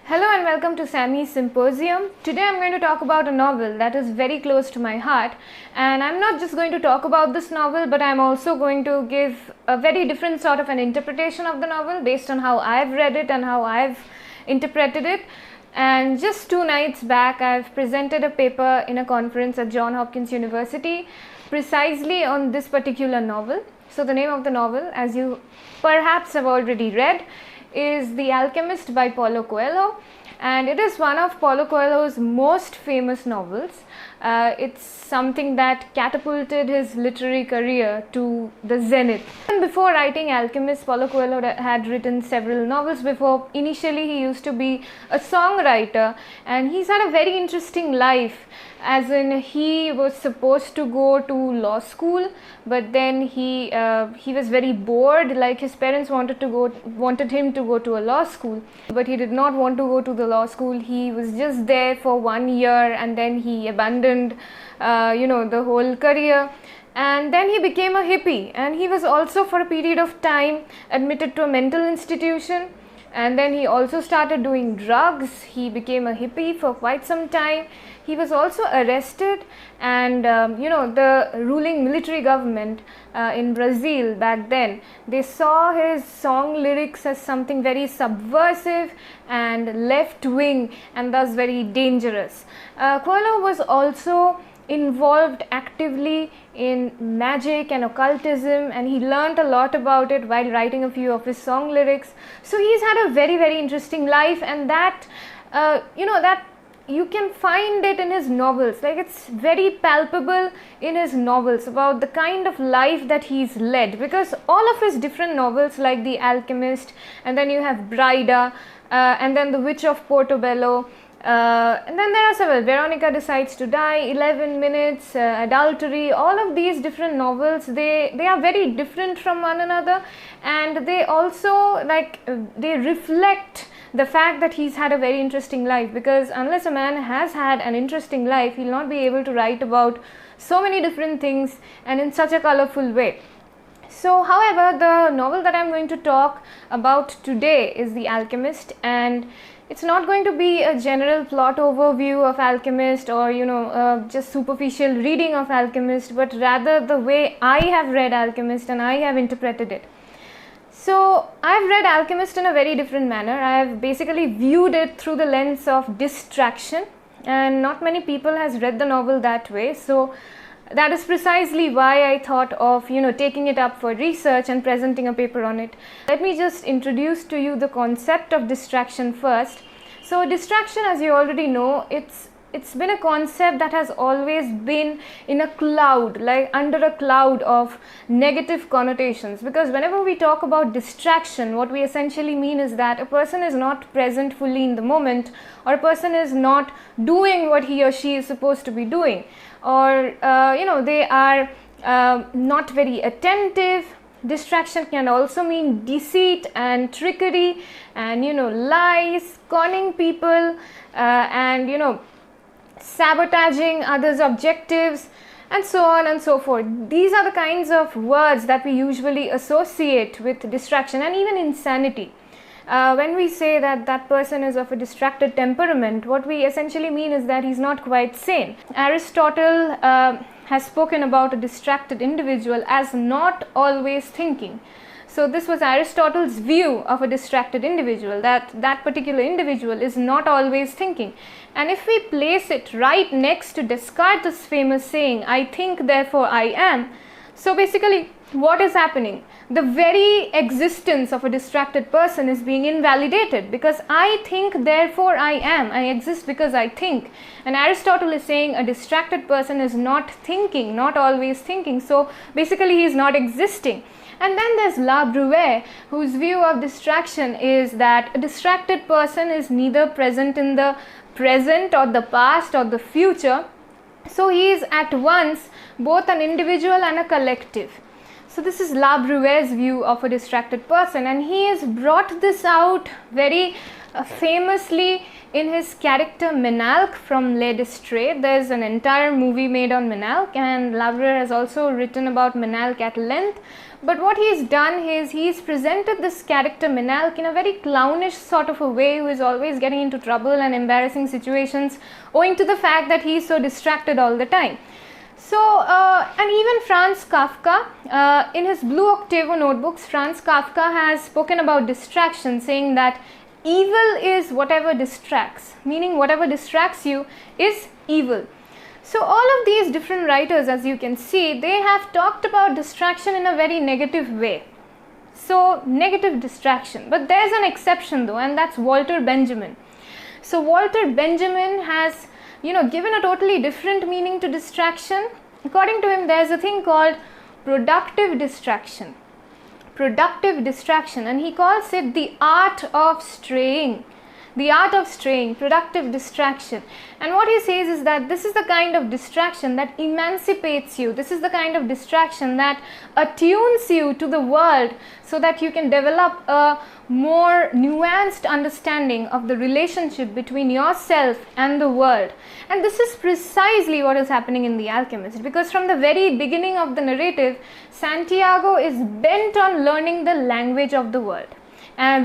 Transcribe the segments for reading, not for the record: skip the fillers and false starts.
Hello and welcome to Sammy's Symposium. Today I'm going to talk about a novel that is very close to my heart, and I'm not just going to talk about this novel, but I'm also going to give a very different sort of an interpretation of the novel based on how I've read it and how I've interpreted it. And just 2 nights back I've presented a paper in a conference at Johns Hopkins University precisely on this particular novel. So the name of the novel, as you perhaps have already read, is The Alchemist by Paulo Coelho, and it is one of Paulo Coelho's most famous novels. It's something that catapulted his literary career to the zenith. And before writing Alchemist, Paulo Coelho had written several novels before. Initially he used to be a songwriter, and he's had a very interesting life, as in he was supposed to go to law school, but then he was very bored. Like, his parents wanted him to go to a law school, but he did not want to go to the law school. He was just there for 1 year and then he abandoned the whole career, and then he became a hippie, and he was also for a period of time admitted to a mental institution. And then he also started doing drugs. He became a hippie for quite some time. He was also arrested, and the ruling military government in Brazil back then, they saw his song lyrics as something very subversive and left-wing, and thus very dangerous. Coelho was also involved actively in magic and occultism, and he learnt a lot about it while writing a few of his song lyrics. So he's had a very, very interesting life, and that you can find it in his novels. Like, it's very palpable in his novels about the kind of life that he's led, because all of his different novels, like The Alchemist, and then you have Brida, and then The Witch of Portobello, and then there are several. Veronica Decides to Die, 11 Minutes, Adultery. All of these different novels, they are very different from one another, and they also they reflect the fact that he's had a very interesting life, because unless a man has had an interesting life, he'll not be able to write about so many different things and in such a colorful way. So, however, the novel that I'm going to talk about today is The Alchemist, and it's not going to be a general plot overview of Alchemist or just superficial reading of Alchemist, but rather the way I have read Alchemist and I have interpreted it. So I've read Alchemist in a very different manner. I have basically viewed it through the lens of distraction, and not many people has read the novel that way. So that is precisely why I thought of taking it up for research and presenting a paper on it. Let me just introduce to you the concept of distraction first. So distraction, as you already know, it's been a concept that has always been in a cloud, like under a cloud of negative connotations, because whenever we talk about distraction, what we essentially mean is that a person is not present fully in the moment, or a person is not doing what he or she is supposed to be doing, or they are not very attentive. Distraction can also mean deceit and trickery and lies, conning people, and sabotaging others' objectives, and so on and so forth. These are the kinds of words that we usually associate with distraction, and even insanity. When we say that that person is of a distracted temperament, what we essentially mean is that he's not quite sane. Aristotle has spoken about a distracted individual as not always thinking. So this was Aristotle's view of a distracted individual, that particular individual is not always thinking. And if we place it right next to Descartes' famous saying, "I think, therefore I am," so basically what is happening? The very existence of a distracted person is being invalidated, because I think, therefore I am. I exist because I think. And Aristotle is saying a distracted person is not thinking, not always thinking. So basically he is not existing. And then there's La Bruyère, whose view of distraction is that a distracted person is neither present in the present or the past or the future. So he is at once both an individual and a collective. So this is La Bruyère's view of a distracted person, and he has brought this out very famously in his character Menalc from Les Distraits. There's an entire movie made on Menalc, and La Bruyère has also written about Menalc at length. But what he's done is he's presented this character Menalk in a very clownish sort of a way, who is always getting into trouble and embarrassing situations owing to the fact that he's so distracted all the time. So, and even Franz Kafka, in his Blue Octavo notebooks, Franz Kafka has spoken about distraction, saying that evil is whatever distracts, meaning whatever distracts you is evil. So all of these different writers, as you can see, they have talked about distraction in a very negative way. So negative distraction, but there's an exception though, and that's Walter Benjamin. So Walter Benjamin has, given a totally different meaning to distraction. According to him, there's a thing called productive distraction. Productive distraction, and he calls it the art of straying. The art of straying, productive distraction. And what he says is that this is the kind of distraction that emancipates you. This is the kind of distraction that attunes you to the world so that you can develop a more nuanced understanding of the relationship between yourself and the world. And this is precisely what is happening in The Alchemist, because from the very beginning of the narrative, Santiago is bent on learning the language of the world,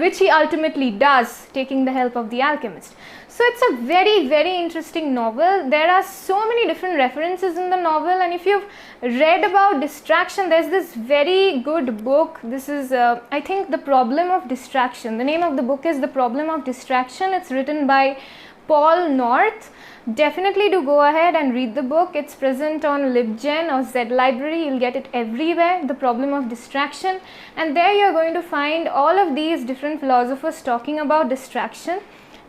which he ultimately does, taking the help of the alchemist. So it's a very, very interesting novel. There are so many different references in the novel, and if you've read about distraction, there's this very good book. This is, I think, The Problem of Distraction. The name of the book is The Problem of Distraction. It's written by Paul North. Definitely do go ahead and read the book. It's present on LibGen or Z Library. You'll get it everywhere, The Problem of Distraction. And there you're going to find all of these different philosophers talking about distraction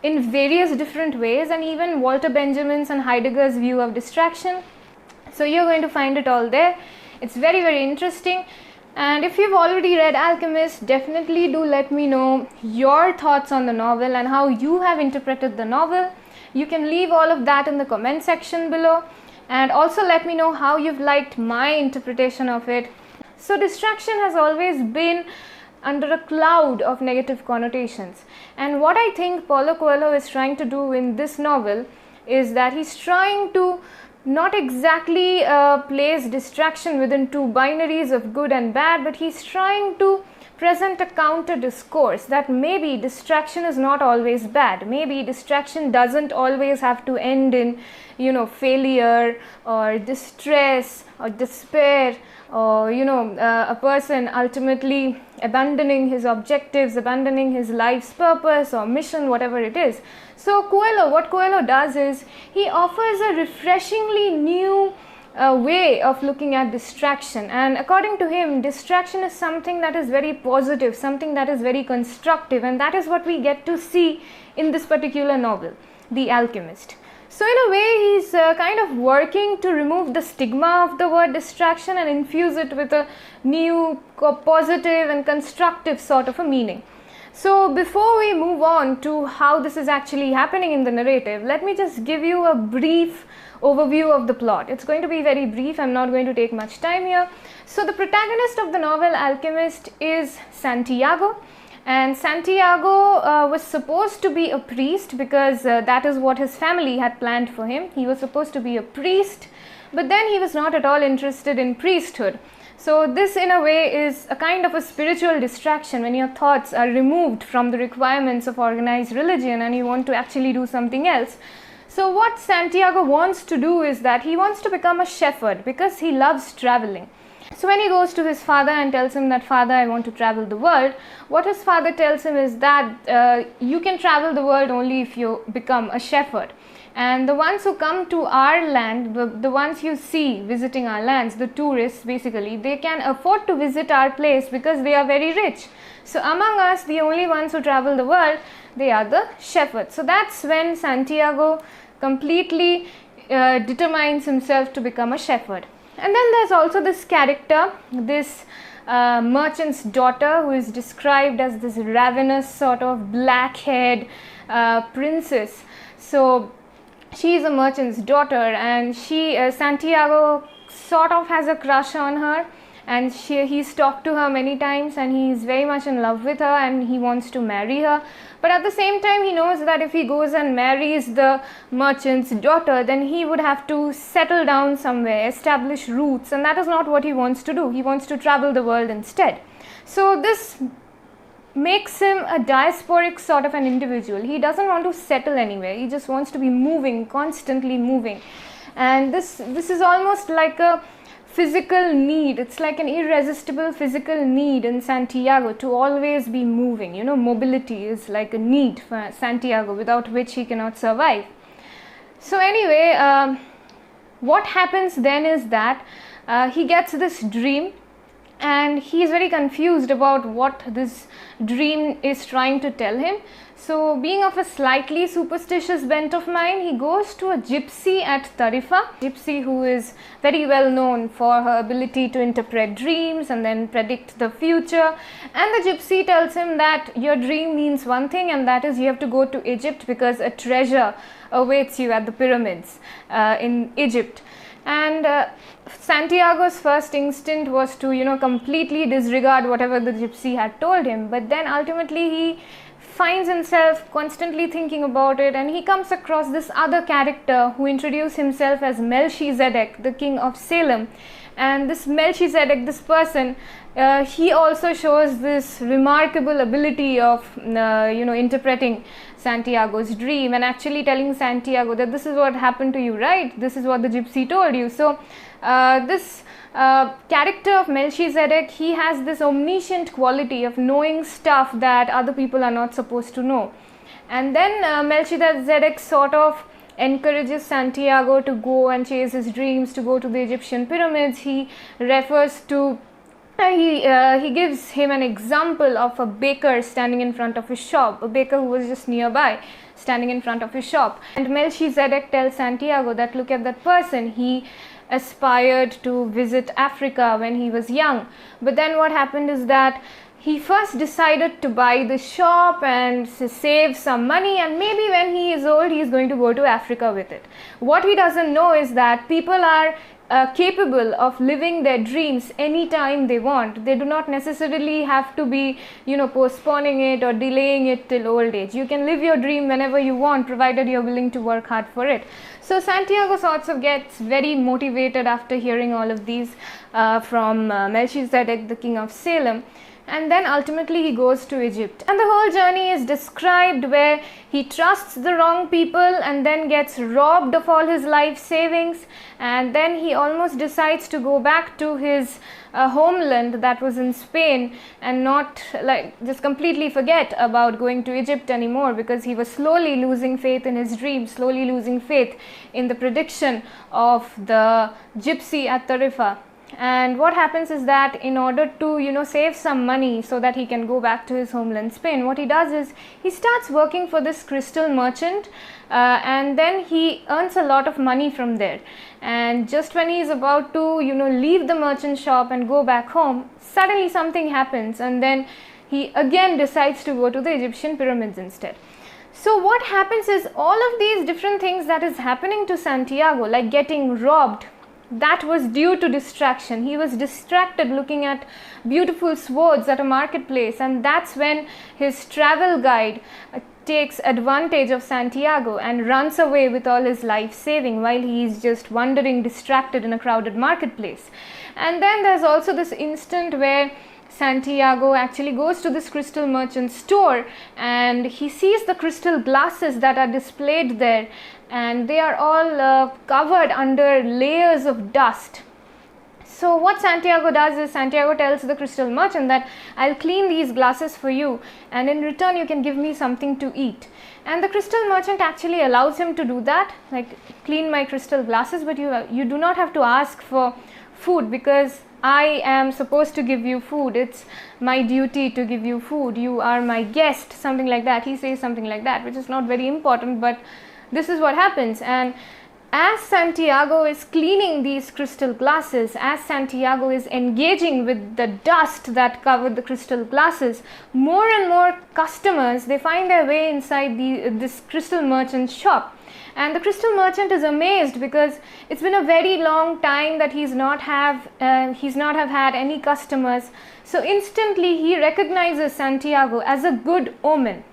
in various different ways, and even Walter Benjamin's and Heidegger's view of distraction. So you're going to find it all there. It's very, very interesting. And if you've already read Alchemist, definitely do let me know your thoughts on the novel and how you have interpreted the novel. You can leave all of that in the comment section below, and also let me know how you've liked my interpretation of it. So distraction has always been under a cloud of negative connotations, and what I think Paulo Coelho is trying to do in this novel is that he's trying to not exactly place distraction within two binaries of good and bad, but he's trying to present a counter discourse that maybe distraction is not always bad. Maybe distraction doesn't always have to end in, failure or distress or despair, or a person ultimately abandoning his objectives, abandoning his life's purpose or mission, whatever it is. So what Coelho does is he offers a refreshingly new way of looking at distraction, and according to him, distraction is something that is very positive, something that is very constructive, and that is what we get to see in this particular novel, The Alchemist. So in a way, he's kind of working to remove the stigma of the word distraction and infuse it with a new positive and constructive sort of a meaning. So before we move on to how this is actually happening in the narrative, let me just give you a brief overview of the plot. It's going to be very brief. I'm not going to take much time here. So the protagonist of the novel Alchemist is Santiago. And Santiago was supposed to be a priest because that is what his family had planned for him. He was supposed to be a priest, but then he was not at all interested in priesthood. So this in a way is a kind of a spiritual distraction when your thoughts are removed from the requirements of organized religion and you want to actually do something else. So what Santiago wants to do is that he wants to become a shepherd because he loves traveling. So when he goes to his father and tells him that, "Father, I want to travel the world," what his father tells him is that you can travel the world only if you become a shepherd. And the ones who come to our land, the ones you see visiting our lands, the tourists basically, they can afford to visit our place because they are very rich. So among us, the only ones who travel the world, they are the shepherds. So that's when Santiago completely determines himself to become a shepherd. And then there's also this character, this merchant's daughter, who is described as this ravenous sort of black-haired princess. So she is a merchant's daughter, and Santiago sort of has a crush on her, and he's talked to her many times, and he's very much in love with her, and he wants to marry her. But at the same time, he knows that if he goes and marries the merchant's daughter, then he would have to settle down somewhere, establish roots, and that is not what he wants to do. He wants to travel the world instead. So this makes him a diasporic sort of an individual. He doesn't want to settle anywhere. He just wants to be moving, constantly moving. And this is almost like a physical need. It's like an irresistible physical need in Santiago to always be moving. You know, mobility is like a need for Santiago, without which he cannot survive. So anyway, what happens then is that he gets this dream, and he is very confused about what this dream is trying to tell him. So being of a slightly superstitious bent of mind, he goes to a gypsy at Tarifa, gypsy who is very well known for her ability to interpret dreams and then predict the future. And the gypsy tells him that your dream means one thing, and that is you have to go to Egypt because a treasure awaits you at the pyramids in Egypt. And Santiago's first instinct was to, completely disregard whatever the gypsy had told him. But then ultimately he finds himself constantly thinking about it, and he comes across this other character who introduced himself as Melchizedek, the king of Salem. And this Melchizedek, this person, he also shows this remarkable ability of, interpreting Santiago's dream and actually telling Santiago that this is what happened to you, right? This is what the gypsy told you. So this character of Melchizedek, he has this omniscient quality of knowing stuff that other people are not supposed to know. And then Melchizedek sort of encourages Santiago to go and chase his dreams, to go to the Egyptian pyramids. He refers to he gives him an example of a baker standing in front of his shop, a baker who was just nearby standing in front of his shop. And Melchizedek tells Santiago that look at that person, he aspired to visit Africa when he was young. But then what happened is that he first decided to buy the shop and save some money, and maybe when he is old he is going to go to Africa with it. What he doesn't know is that people are capable of living their dreams anytime they want. They do not necessarily have to be, postponing it or delaying it till old age. You can live your dream whenever you want, provided you're willing to work hard for it. So Santiago sort of gets very motivated after hearing all of these from Melchizedek, the king of Salem. And then ultimately he goes to Egypt, and the whole journey is described where he trusts the wrong people and then gets robbed of all his life savings, and then he almost decides to go back to his homeland that was in Spain and not just completely forget about going to Egypt anymore, because he was slowly losing faith in his dream, slowly losing faith in the prediction of the gypsy at Tarifa. And what happens is that in order to save some money so that he can go back to his homeland Spain, what he does is he starts working for this crystal merchant, and then he earns a lot of money from there. And just when he is about to leave the merchant shop and go back home, suddenly something happens, and then he again decides to go to the Egyptian pyramids instead. So what happens is all of these different things that is happening to Santiago, like getting robbed, that was due to distraction. He was distracted looking at beautiful swords at a marketplace, and that's when his travel guide takes advantage of Santiago and runs away with all his life saving while he is just wandering distracted in a crowded marketplace. And then there's also this instant where Santiago actually goes to this crystal merchant store, and he sees the crystal glasses that are displayed there, and they are all covered under layers of dust. So what Santiago does is Santiago tells the crystal merchant that I'll clean these glasses for you, and in return you can give me something to eat. And the crystal merchant actually allows him to do that, like clean my crystal glasses, but you do not have to ask for food, because I am supposed to give you food. It's my duty to give you food. You are my guest, something like that. He says something like that, which is not very important, but this is what happens. And as Santiago is cleaning these crystal glasses, as Santiago is engaging with the dust that covered the crystal glasses, more and more customers, they find their way inside this crystal merchant's shop. And the crystal merchant is amazed, because it's been a very long time that he's not have had any customers. So instantly he recognizes Santiago as a good omen.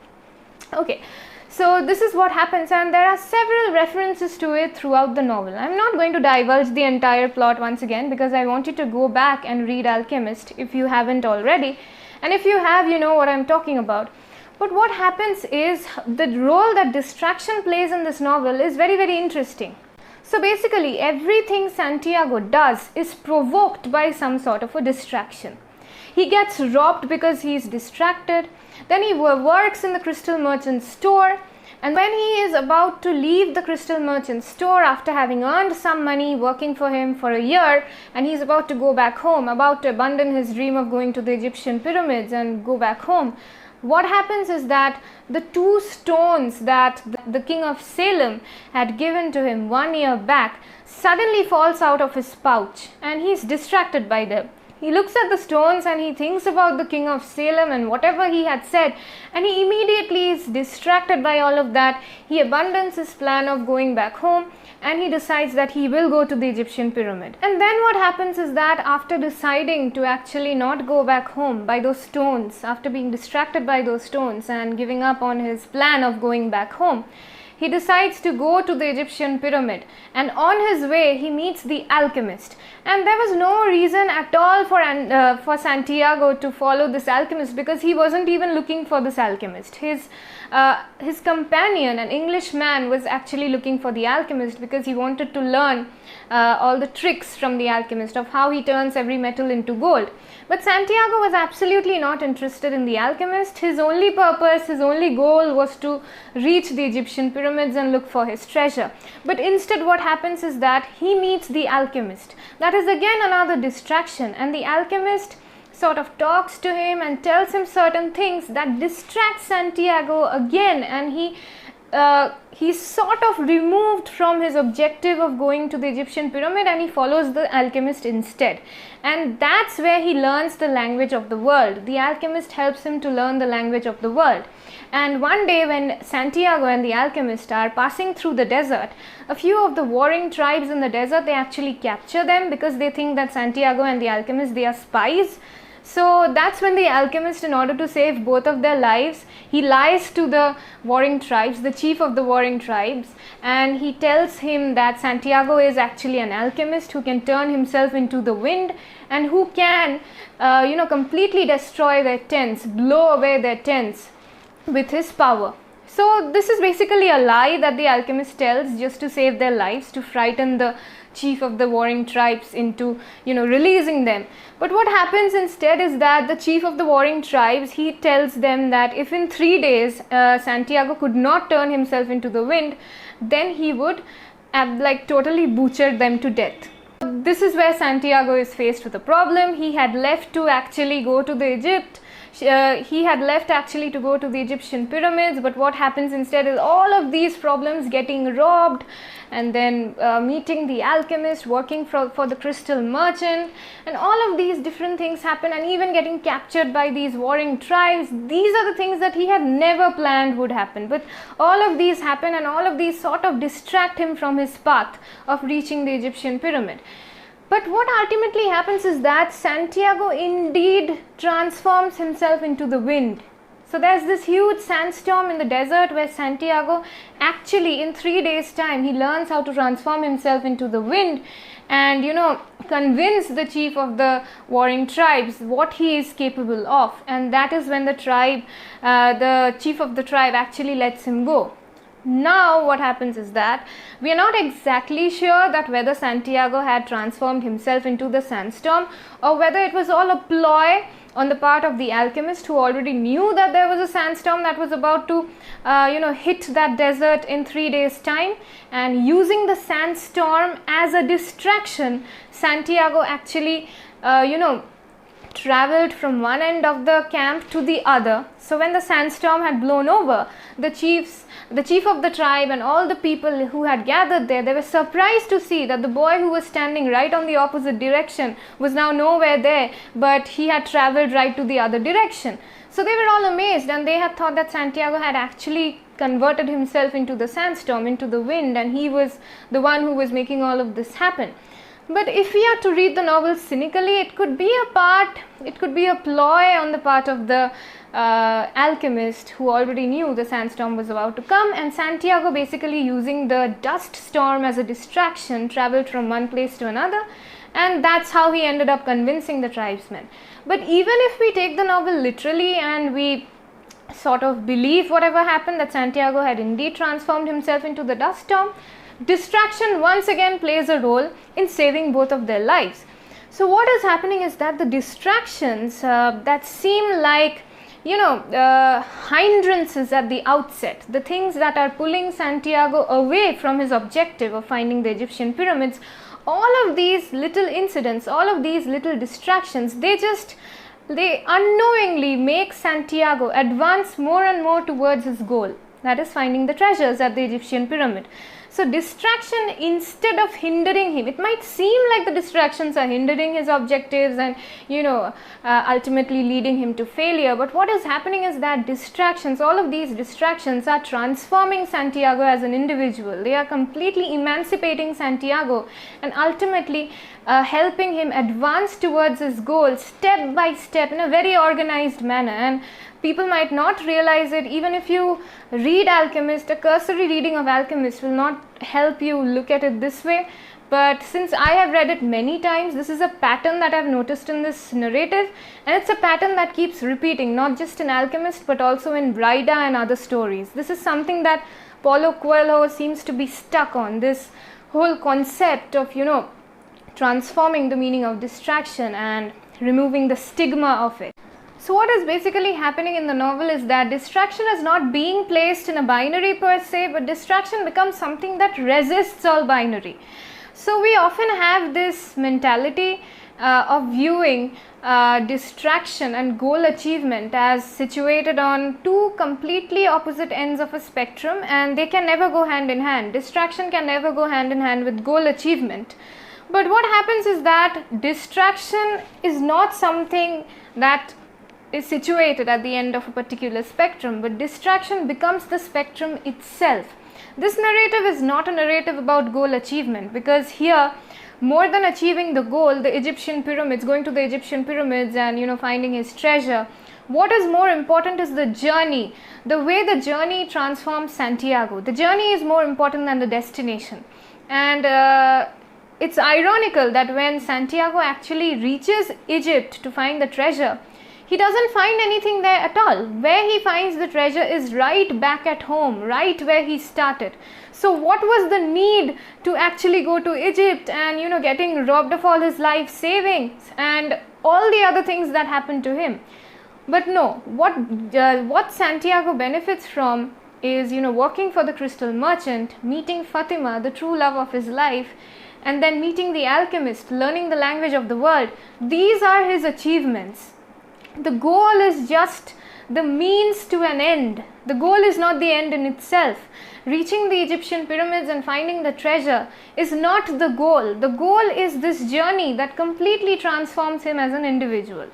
Okay, so this is what happens, and there are several references to it throughout the novel. I'm not going to divulge the entire plot once again because I want you to go back and read Alchemist if you haven't already, and if you have, you know what I'm talking about. But what happens is the role that distraction plays in this novel is very, very interesting. So basically everything Santiago does is provoked by some sort of a distraction. He gets robbed because he is distracted. Then he works in the crystal merchant store, and when he is about to leave the crystal merchant store after having earned some money working for him for a year, and he's about to go back home, about to abandon his dream of going to the Egyptian pyramids and go back home, what happens is that the 2 stones that the king of Salem had given to him 1 year back suddenly falls out of his pouch, and he's distracted by them. He looks at the stones and he thinks about the king of Salem and whatever he had said, and he immediately is distracted by all of that. He abandons his plan of going back home, and he decides that he will go to the Egyptian pyramid. And then what happens is that after deciding to actually not go back home by those stones, after being distracted by those stones and giving up on his plan of going back home, he decides to go to the Egyptian pyramid, and on his way he meets the alchemist. And there was no reason at all for Santiago to follow this alchemist, because he wasn't even looking for this alchemist. His companion, an Englishman, was actually looking for the alchemist because he wanted to learn all the tricks from the alchemist of how he turns every metal into gold. But Santiago was absolutely not interested in the alchemist. His only purpose, his only goal was to reach the Egyptian pyramids and look for his treasure. But instead what happens is that he meets the alchemist. That is again another distraction, and the alchemist sort of talks to him and tells him certain things that distract Santiago again, and he's sort of removed from his objective of going to the Egyptian pyramid, and he follows the alchemist instead. And that's where he learns the language of the world. The alchemist helps him to learn the language of the world. And one day when Santiago and the alchemist are passing through the desert, a few of the warring tribes in the desert, they actually capture them because they think that Santiago and the alchemist, they are spies. So that's when the alchemist, in order to save both of their lives, he lies to the warring tribes, the chief of the warring tribes, and he tells him that Santiago is actually an alchemist who can turn himself into the wind and who can, completely destroy their tents, blow away their tents with his power. So this is basically a lie that the alchemist tells just to save their lives, to frighten the chief of the warring tribes into releasing them. But what happens instead is that the chief of the warring tribes, he tells them that if in 3 days Santiago could not turn himself into the wind, then he would totally butcher them to death. This is where Santiago is faced with a problem. He had left to actually go to the Egypt. He had left actually to go to the Egyptian pyramids, but what happens instead is all of these problems: getting robbed, and then meeting the alchemist, working for the crystal merchant, and all of these different things happen, and even getting captured by these warring tribes. These are the things that he had never planned would happen, but all of these happen, and all of these sort of distract him from his path of reaching the Egyptian pyramid. But what ultimately happens is that Santiago indeed transforms himself into the wind. So there's this huge sandstorm in the desert where Santiago actually in 3 days time, he learns how to transform himself into the wind and convince the chief of the warring tribes what he is capable of. And that is when the chief of the tribe actually lets him go. Now what happens is that we are not exactly sure that whether Santiago had transformed himself into the sandstorm or whether it was all a ploy on the part of the alchemist, who already knew that there was a sandstorm that was about to hit that desert in 3 days time, and using the sandstorm as a distraction, Santiago actually traveled from one end of the camp to the other. So when the sandstorm had blown over, the chief of the tribe and all the people who had gathered there, they were surprised to see that the boy who was standing right on the opposite direction was now nowhere there, but he had traveled right to the other direction. So they were all amazed, and they had thought that Santiago had actually converted himself into the sandstorm, into the wind, and he was the one who was making all of this happen. But if we are to read the novel cynically, it could be a ploy on the part of the alchemist who already knew the sandstorm was about to come, and Santiago, basically using the dust storm as a distraction, traveled from one place to another, and that's how he ended up convincing the tribesmen. But even if we take the novel literally and we sort of believe whatever happened, that Santiago had indeed transformed himself into the dust storm, distraction once again plays a role in saving both of their lives. So what is happening is that the distractions that seem like hindrances at the outset, the things that are pulling Santiago away from his objective of finding the Egyptian pyramids, all of these little incidents, all of these little distractions, they unknowingly make Santiago advance more and more towards his goal, that is finding the treasures at the Egyptian pyramid. So distraction, instead of hindering him, it might seem like the distractions are hindering his objectives and ultimately leading him to failure, but what is happening is that distractions, all of these distractions, are transforming Santiago as an individual. They are completely emancipating Santiago and ultimately helping him advance towards his goal step by step in a very organized manner. And people might not realize it. Even if you read Alchemist, a cursory reading of Alchemist will not help you look at it this way. But since I have read it many times, this is a pattern that I've noticed in this narrative, and it's a pattern that keeps repeating, not just in Alchemist but also in Brida and other stories. This is something that Paulo Coelho seems to be stuck on, this whole concept of transforming the meaning of distraction and removing the stigma of it. So what is basically happening in the novel is that distraction is not being placed in a binary per se, but distraction becomes something that resists all binary. So we often have this mentality of viewing distraction and goal achievement as situated on two completely opposite ends of a spectrum, and they can never go hand in hand. Distraction can never go hand in hand with goal achievement. But what happens is that distraction is not something that is situated at the end of a particular spectrum, but distraction becomes the spectrum itself. This narrative is not a narrative about goal achievement, because here, more than achieving the goal, the Egyptian pyramids, going to the Egyptian pyramids and finding his treasure, what is more important is the journey, the way the journey transforms Santiago. The journey is more important than the destination. And it's ironical that when Santiago actually reaches Egypt to find the treasure, he doesn't find anything there at all. Where he finds the treasure is right back at home, right where he started. So what was the need to actually go to Egypt and getting robbed of all his life savings and all the other things that happened to him? But no, what Santiago benefits from is working for the crystal merchant, meeting Fatima, the true love of his life, and then meeting the alchemist, learning the language of the world. These are his achievements. The goal is just the means to an end. The goal is not the end in itself. Reaching the Egyptian pyramids and finding the treasure is not the goal. The goal is this journey that completely transforms him as an individual.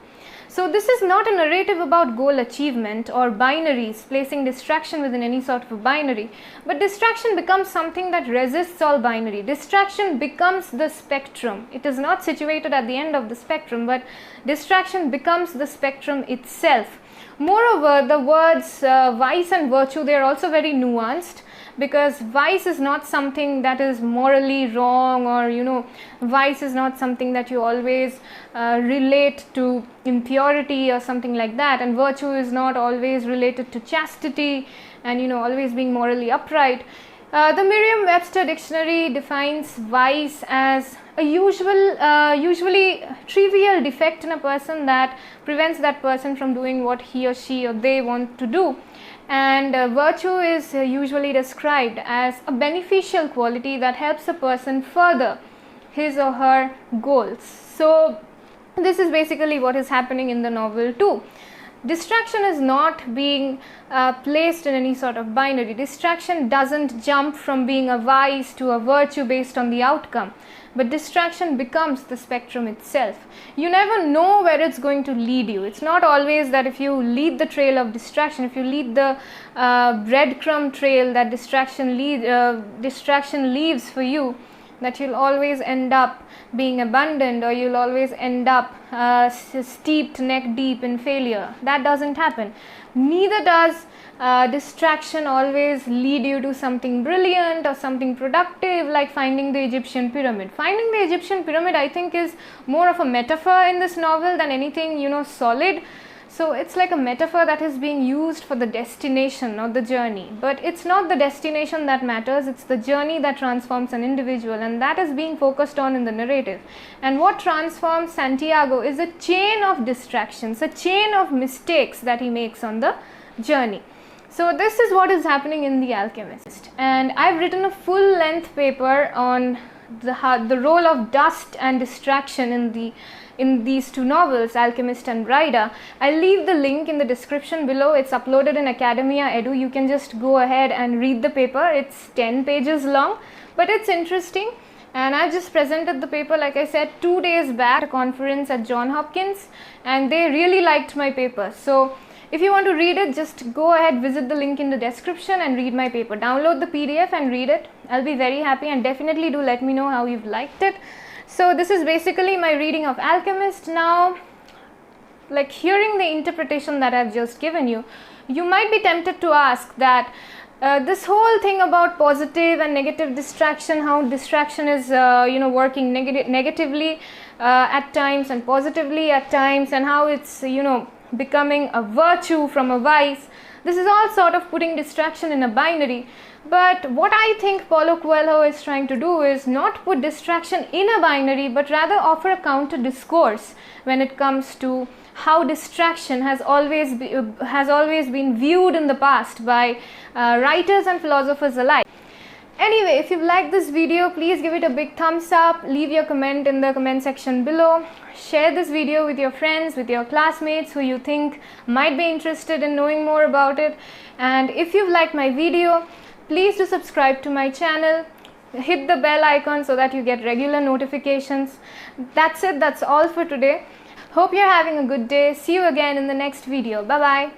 So this is not a narrative about goal achievement or binaries, placing distraction within any sort of a binary, but distraction becomes something that resists all binary. Distraction becomes the spectrum. It is not situated at the end of the spectrum, but distraction becomes the spectrum itself. Moreover, the words vice and virtue, they are also very nuanced, because vice is not something that is morally wrong, or vice is not something that you always relate to impurity or something like that, and virtue is not always related to chastity and always being morally upright. The Merriam-Webster dictionary defines vice as a usually trivial defect in a person that prevents that person from doing what he or she or they want to do. And virtue is usually described as a beneficial quality that helps a person further his or her goals. So this is basically what is happening in the novel too. Distraction is not being placed in any sort of binary. Distraction doesn't jump from being a vice to a virtue based on the outcome, but distraction becomes the spectrum itself. You never know where it's going to lead you. It's not always that if you lead the trail of distraction, if you lead the breadcrumb trail that distraction leaves for you, that you'll always end up being abandoned, or you'll always end up steeped neck deep in failure. That doesn't happen. Neither does distraction always lead you to something brilliant or something productive, like finding the Egyptian pyramid. Finding the Egyptian pyramid, I think, is more of a metaphor in this novel than anything, solid. So it's like a metaphor that is being used for the destination, not the journey. But it's not the destination that matters, it's the journey that transforms an individual, and that is being focused on in the narrative. And what transforms Santiago is a chain of distractions, a chain of mistakes that he makes on the journey. So this is what is happening in The Alchemist. And I've written a full-length paper on the role of dust and distraction in these two novels, Alchemist and Brida. I'll leave the link in the description below. It's uploaded in Academia Edu. You can just go ahead and read the paper. It's 10 pages long, but it's interesting. And I just presented the paper, like I said, 2 days back at a conference at Johns Hopkins, and they really liked my paper. So if you want to read it, just go ahead, visit the link in the description and read my paper. Download the PDF and read it. I'll be very happy, and definitely do let me know how you've liked it. So this is basically my reading of Alchemist. Now, like, hearing the interpretation that I've just given you, you might be tempted to ask that this whole thing about positive and negative distraction, how distraction is working negatively at times and positively at times, and how it's becoming a virtue from a vice. This is all sort of putting distraction in a binary. But what I think Paulo Coelho is trying to do is not put distraction in a binary, but rather offer a counter discourse when it comes to how distraction has always been viewed in the past by writers and philosophers alike. Anyway, if you've liked this video, please give it a big thumbs up, leave your comment in the comment section below, share this video with your friends, with your classmates who you think might be interested in knowing more about it. And if you've liked my video, please do subscribe to my channel, hit the bell icon so that you get regular notifications. That's it, that's all for today. Hope you're having a good day. See you again in the next video. Bye bye.